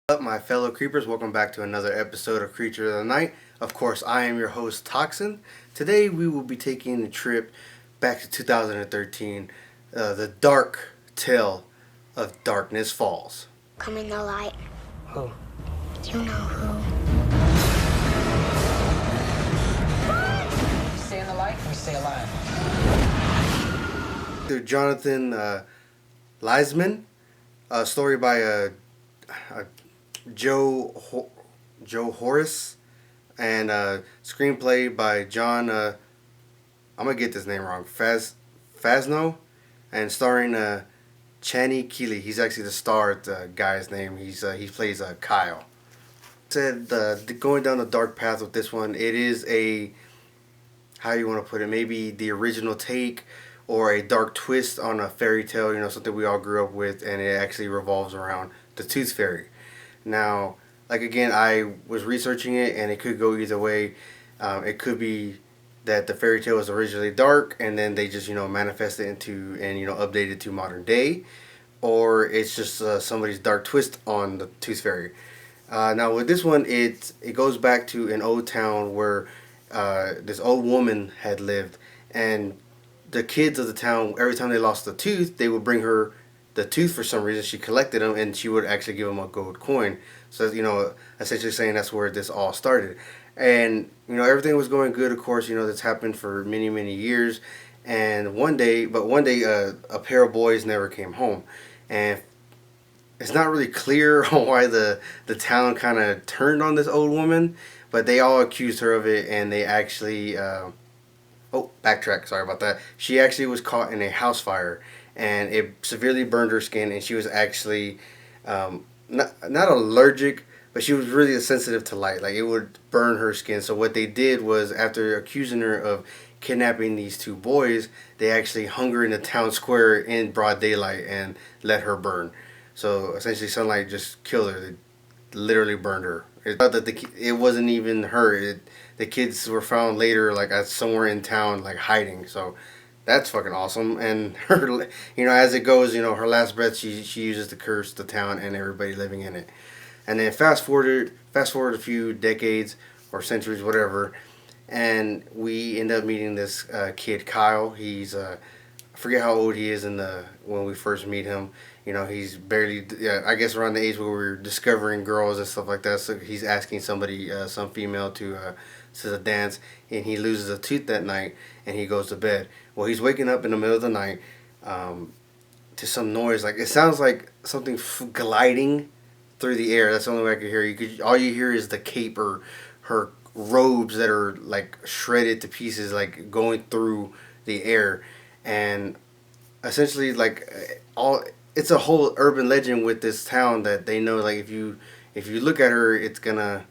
Up, my fellow creepers? Welcome back to another episode of Creature of the Night. Of course, I am your host, Toxin. Today, we will be taking a trip back to 2013, the dark tale of Darkness Falls. Come in the light. Who? You know who. We stay in the light, we stay alive. To Jonathan Leisman, a story by Joe Horace, and screenplay by John. I'm gonna get this name wrong. Fazno, and starring Channy Keeley. He's actually the star. The guy's name. He plays Kyle. Said going down the dark path with this one. It is a, how you want to put it? Maybe the original take or a dark twist on a fairy tale. You know, something we all grew up with, and it actually revolves around the Tooth Fairy. Now, like again, I was researching it, and it could go either way. It could be that the fairy tale was originally dark, and then they just manifested into and updated to modern day, or it's just somebody's dark twist on the Tooth Fairy. Now with this one, it goes back to an old town where this old woman had lived, and the kids of the town, every time they lost a tooth, they would bring her the tooth for some reason. She collected them, and she would actually give them a gold coin. So, essentially saying that's where this all started. And, everything was going good, of course. That's happened for many, many years. And one day, a pair of boys never came home. And it's not really clear why the town kind of turned on this old woman, but they all accused her of it, and they actually, backtrack, sorry about that. She actually was caught in a house fire, and it severely burned her skin, and she was actually not allergic, but she was really sensitive to light. Like, it would burn her skin. So what they did was, after accusing her of kidnapping these two boys, they actually hung her in the town square in broad daylight and let her burn. So essentially, sunlight just killed her. It literally burned her. It thought that it wasn't even her. The kids were found later, like somewhere in town, like hiding. So that's fucking awesome. And her, as it goes, her last breath, she uses to curse the town and everybody living in it. And then fast forward a few decades or centuries, whatever, and we end up meeting this kid, Kyle. He's I forget how old he is when we first meet him. He's barely, I guess, around the age where we're discovering girls and stuff like that. So he's asking somebody, some female, to dance, and he loses a tooth that night, and he goes to bed. Well, he's waking up in the middle of the night to some noise. Like, it sounds like something gliding through the air. That's the only way I could hear. All you hear is the cape or her robes that are like shredded to pieces, like going through the air, and essentially, like, it's a whole urban legend with this town that they know, like, if you look at her, it's gonna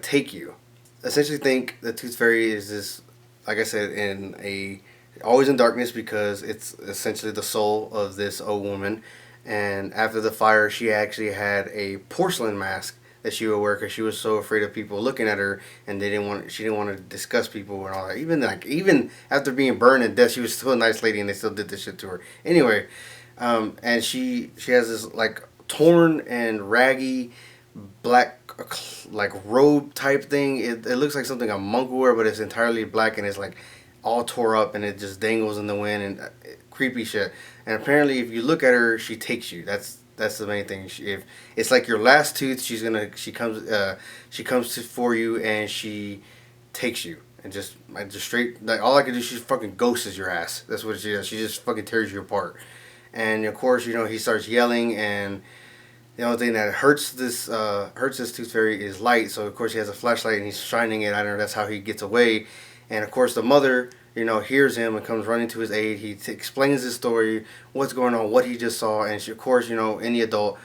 take you. Essentially, think the Tooth Fairy is this, like I said, always in darkness, because it's essentially the soul of this old woman. And after the fire, she actually had a porcelain mask that she would wear, because she was so afraid of people looking at her, and she didn't want to discuss people and all that. Even after being burned to death, she was still a nice lady, and they still did this shit to her. Anyway, and she has this like torn and raggy black like robe type thing. It looks like something a monk would wear, but it's entirely black, and it's like all tore up, and it just dangles in the wind, and creepy shit. And apparently, if you look at her, she takes you. That's the main thing. If it's like your last tooth, she comes for you, and she takes you, and just straight, like, all I can do, she fucking ghosts your ass. That's what she does. She just fucking tears you apart. And of course, he starts yelling, and the only thing that hurts this Tooth Fairy is light. So of course he has a flashlight, and he's shining it. I don't know. That's how he gets away. And of course the mother, hears him and comes running to his aid. He explains his story, what's going on, what he just saw, and she, of course, any adult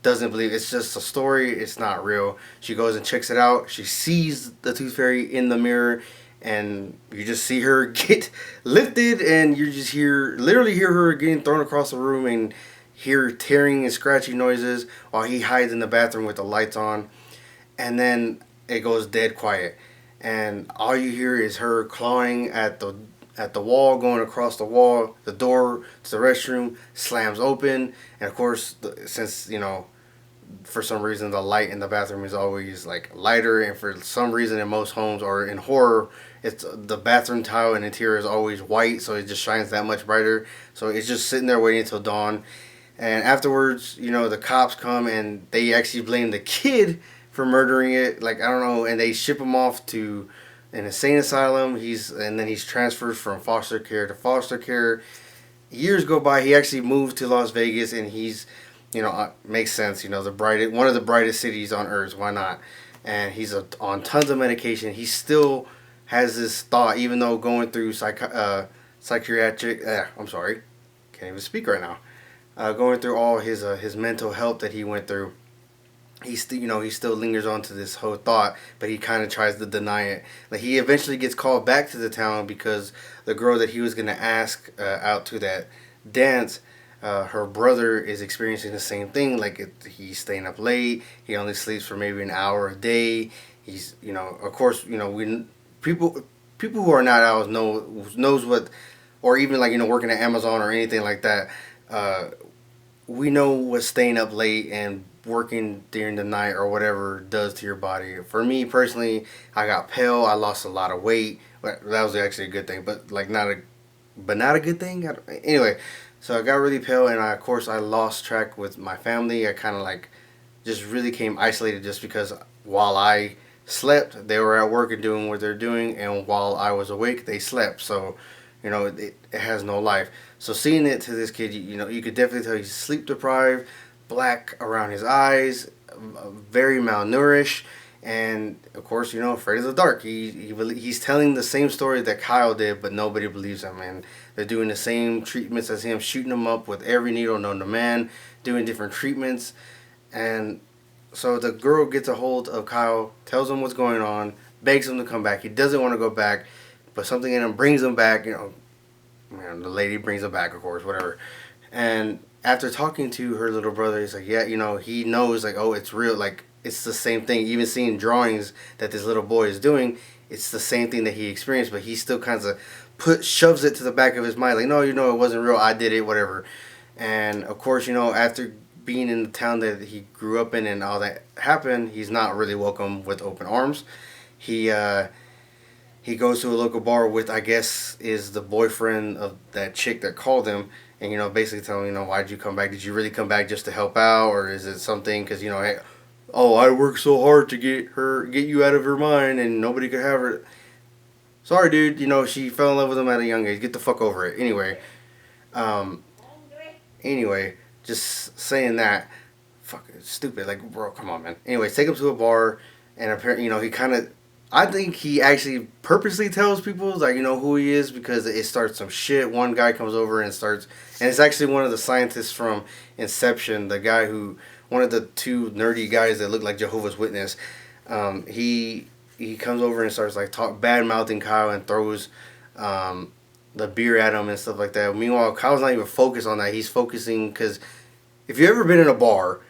doesn't believe it's just a story. It's not real. She goes and checks it out. She sees the Tooth Fairy in the mirror, and you just see her get lifted, and you just literally hear her getting thrown across the room, and hear tearing and scratching noises while he hides in the bathroom with the lights on. And then it goes dead quiet, and all you hear is her clawing at the wall, going across the wall. The door to the restroom slams open, and of course, since for some reason the light in the bathroom is always like lighter, and for some reason in most homes or in horror, it's the bathroom tile and interior is always white, so it just shines that much brighter. So it's just sitting there waiting until dawn, and afterwards, the cops come and they actually blame the kid for murdering it. Like, I don't know, and they ship him off to an insane asylum. And then he's transferred from foster care to foster care. Years go by. He actually moved to Las Vegas, and he's, makes sense. One of the brightest cities on earth. Why not? And he's on tons of medication. He still has this thought, even though going through psychiatric. I'm sorry, can't even speak right now. Going through all his mental health that he went through. He still lingers on to this whole thought, but he kind of tries to deny it. Like, he eventually gets called back to the town because the girl that he was gonna ask out to that dance, her brother is experiencing the same thing. Like, he's staying up late. He only sleeps for maybe an hour a day. He's, of course, we people who are not owls knows what, or even like working at Amazon or anything like that. We know what staying up late and working during the night or whatever does to your body. For me personally, I got pale. I lost a lot of weight. That was actually a good thing, but not a good thing. Anyway, so I got really pale, and of course I lost track with my family. I kind of just really came isolated, just because while I slept, they were at work and doing what they're doing, and while I was awake, they slept. So, it has no life. So seeing it to this kid, you could definitely tell he's sleep deprived, black around his eyes, very malnourished, and of course, afraid of the dark. He's telling the same story that Kyle did, but nobody believes him, and they're doing the same treatments as him, shooting him up with every needle known to man, doing different treatments, and so the girl gets a hold of Kyle, tells him what's going on, begs him to come back. He doesn't want to go back, but something in him brings him back. The lady brings him back, of course, whatever. And after talking to her little brother, he's like, yeah, he knows, like, oh, it's real. Like, it's the same thing. Even seeing drawings that this little boy is doing, it's the same thing that he experienced, but he still kind of shoves it to the back of his mind. Like, no, it wasn't real. I did it, whatever. And, of course, after being in the town that he grew up in and all that happened, he's not really welcome with open arms. He goes to a local bar with, I guess, is the boyfriend of that chick that called him, and basically telling him, why'd you come back? Did you really come back just to help out, or is it something? Because hey, I worked so hard to get you out of her mind, and nobody could have her. Sorry, dude. She fell in love with him at a young age. Get the fuck over it. Anyway, just saying that, fucking stupid. Like, bro, come on, man. Anyways, take him to a bar, and apparently, he kind of. I think he actually purposely tells people, like, who he is, because it starts some shit. One guy comes over and it's actually one of the scientists from Inception, the guy one of the two nerdy guys that look like Jehovah's Witness. He comes over and starts bad mouthing Kyle and throws the beer at him and stuff like that. Meanwhile, Kyle's not even focused on that. He's focusing, because if you've ever been in a bar,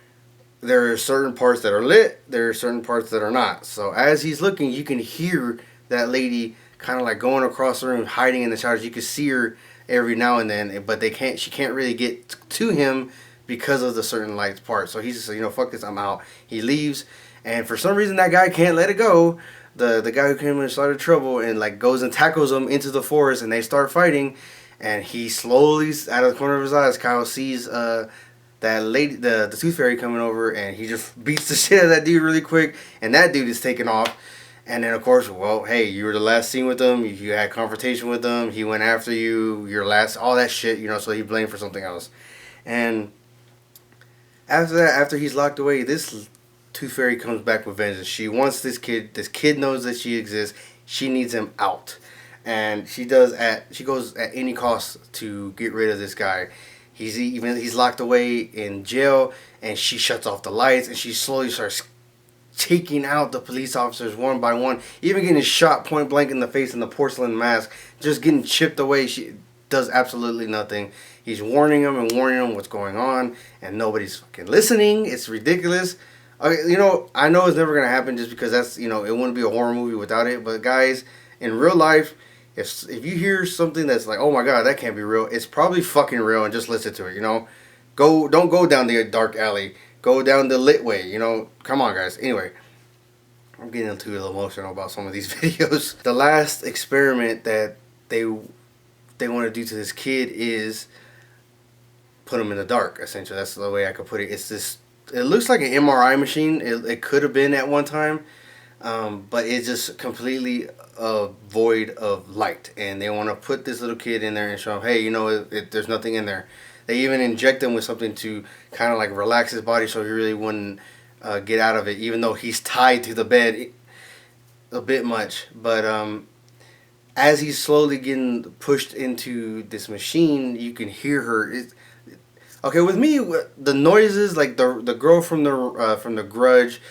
there are certain parts that are lit, there are certain parts that are not. So as he's looking, you can hear that lady kind of going across the room, hiding in the shadows. You can see her every now and then, but she can't really get to him because of the certain lights part. So he's just fuck this, I'm out. He leaves, and for some reason that guy can't let it go. The guy who came in and started trouble, and goes and tackles him into the forest, and they start fighting, and he slowly, out of the corner of his eyes, Kyle sees that lady, the tooth fairy, coming over, and he just beats the shit out of that dude really quick, and that dude is taken off. And then, of course, well, hey, you were the last seen with him, you had confrontation with him, he went after you, all that shit, so he blamed for something else. And after that, after he's locked away, this tooth fairy comes back with vengeance. She wants this kid knows that she exists, she needs him out. And she goes at any cost to get rid of this guy. He's locked away in jail, and she shuts off the lights, and she slowly starts taking out the police officers one by one, even getting shot point blank in the face in the porcelain mask, just getting chipped away. She does absolutely nothing. He's warning them what's going on, and nobody's fucking listening. It's ridiculous. Okay, I know it's never gonna happen, just because that's it wouldn't be a horror movie without it. But guys, in real life, if you hear something that's like, oh my god, that can't be real, it's probably fucking real, and just listen to it. Don't go down the dark alley. go down the lit way. You know, come on, guys. Anyway, I'm getting too emotional about some of these videos. The last experiment that they want to do to this kid is put him in the dark. Essentially, that's the way I could put it. It's this. It looks like an MRI machine. It could have been at one time, but it's just completely void of light. And they want to put this little kid in there and show him, hey, you know, there's nothing in there. They even inject him with something to kind of like relax his body so he really wouldn't get out of it, even though he's tied to the bed a bit much. But as he's slowly getting pushed into this machine, you can hear her. Okay, with me, the noises, like the girl from the Grudge,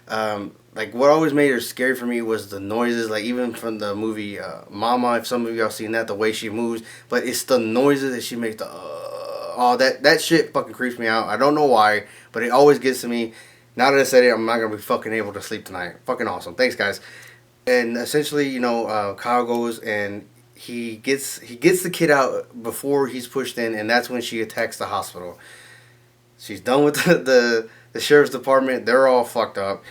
like what always made her scary for me was the noises, like even from the movie Mama. If some of y'all seen that, the way she moves, but it's the noises that she makes. That shit fucking creeps me out. I don't know why, but it always gets to me. Now that I said it, I'm not gonna be fucking able to sleep tonight. Fucking awesome. Thanks, guys. And essentially, you know, Kyle goes and he gets the kid out before he's pushed in, and that's when she attacks the hospital. She's done with the sheriff's department. They're all fucked up.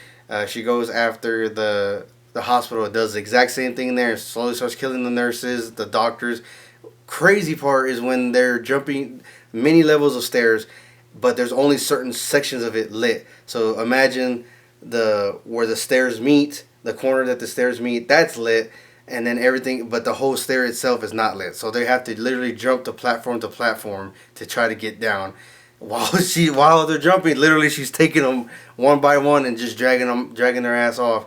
She goes after the hospital. It does the exact same thing there. Slowly starts killing the nurses, the doctors. Crazy part is when they're jumping many levels of stairs, but there's only certain sections of it lit. So imagine where the stairs meet, the corner that the stairs meet, that's lit, and then everything, but the whole stair itself is not lit. So they have to literally jump to platform to try to get down. While they're jumping, literally she's taking them one by one and just dragging their ass off.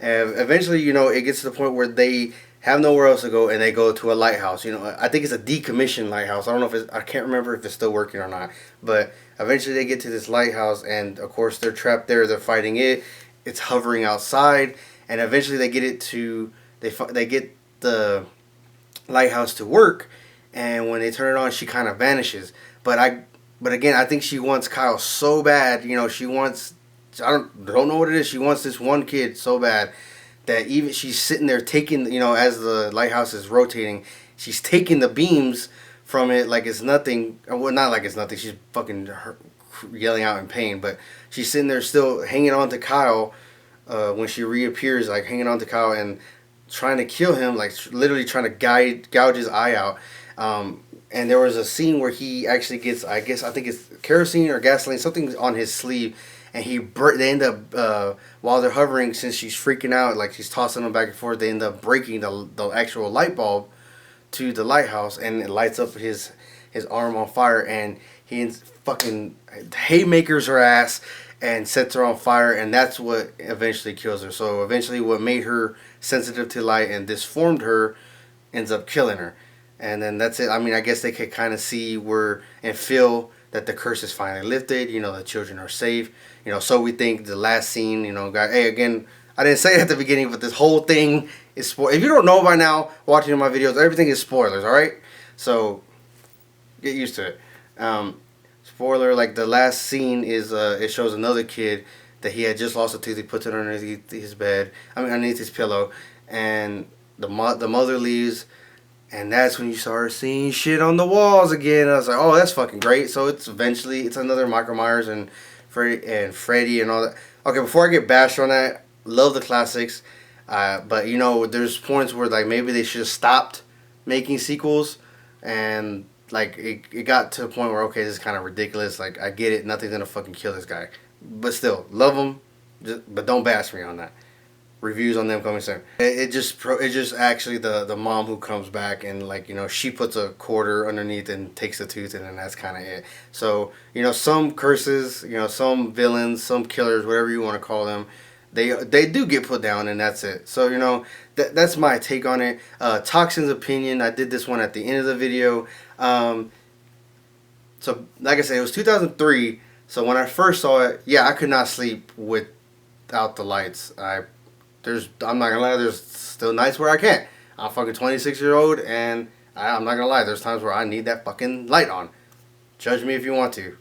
And eventually, you know, it gets to the point where they have nowhere else to go, and they go to a lighthouse. You know, I think it's a decommissioned lighthouse. I don't know if I can't remember if it's still working or not. But eventually they get to this lighthouse, and of course they're trapped there. They're fighting it. It's hovering outside, and eventually they get it to they get the lighthouse to work. And when they turn it on, she kind of vanishes. But again, I think she wants Kyle so bad. You know, she wants. I don't know what it is. She wants this one kid so bad that even she's sitting there taking, you know, as the lighthouse is rotating, she's taking the beams from it like it's nothing. Well, not like it's nothing. She's fucking yelling out in pain, but she's sitting there still hanging on to Kyle when she reappears, like hanging on to Kyle and trying to kill him, like literally trying to gouge his eye out. And there was a scene where he actually gets, I think it's kerosene or gasoline, something on his sleeve. And they end up, while they're hovering, since she's freaking out, like she's tossing them back and forth, they end up breaking the actual light bulb to the lighthouse, and it lights up his arm on fire, and he fucking haymakers her ass and sets her on fire, and that's what eventually kills her. So eventually what made her sensitive to light and disformed her ends up killing her. And then that's it. I mean, I guess they could kind of see and feel that the curse is finally lifted. You know, the children are safe. You know, so we think the last scene, you know, hey, again, I didn't say it at the beginning, but this whole thing is spoiled. If you don't know by now, watching my videos, everything is spoilers, all right? So get used to it. Spoiler, like the last scene is, it shows another kid that he had just lost a tooth. He puts it underneath his bed, underneath his pillow, and the mother leaves. And that's when you start seeing shit on the walls again. I was like, oh, that's fucking great. So it's another Michael Myers and Freddy and all that. Okay, before I get bashed on that, love the classics. But, you know, there's points where, like, maybe they should have stopped making sequels. And, like, it got to a point where, okay, this is kind of ridiculous. Like, I get it. Nothing's going to fucking kill this guy. But still, love him. But don't bash me on that. Reviews on them coming soon. It just actually the mom who comes back and, like, you know, she puts a quarter underneath and takes the tooth, and then that's kind of it. So, you know, some curses, you know, some villains, some killers, whatever you want to call them, they do get put down, and that's it. So, you know, that's my take on it. Toxin's opinion. I did this one at the end of the video. So, like I said, it was 2003. So when I first saw it, yeah, I could not sleep without the lights. I'm not gonna lie, there's still nights where I can't. I'm a fucking 26-year-old, and I'm not gonna lie, there's times where I need that fucking light on. Judge me if you want to.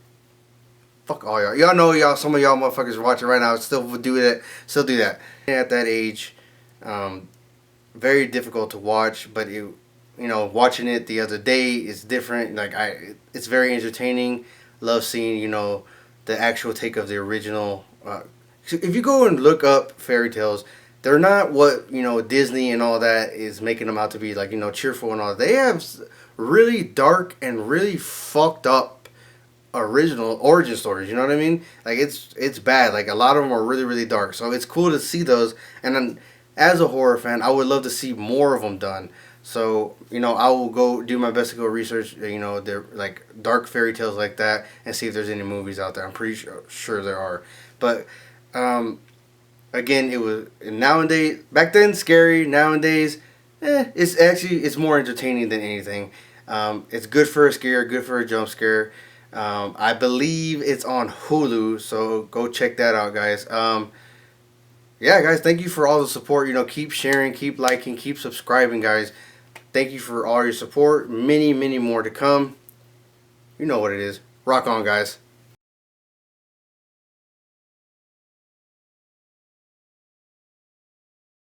Fuck all y'all. Y'all know some of y'all motherfuckers watching right now still do that. At that age, very difficult to watch, but you know, watching it the other day is different. Like it's very entertaining. Love seeing, you know, the actual take of the original. If you go and look up fairy tales, they're not what Disney and all that is making them out to be, like cheerful and all. They have really dark and really fucked up original origin stories. You know what I mean? Like it's bad. Like a lot of them are really really dark. So it's cool to see those. And then as a horror fan, I would love to see more of them done. So I will go do my best to go research. They're like dark fairy tales like that and see if there's any movies out there. I'm pretty sure there are. But again, it was nowadays. Back then, scary. Nowadays, it's more entertaining than anything. It's good for a scare, good for a jump scare. I believe it's on Hulu, so go check that out, guys. Yeah, guys, thank you for all the support. Keep sharing, keep liking, keep subscribing, guys. Thank you for all your support. Many, many more to come. You know what it is. Rock on, guys.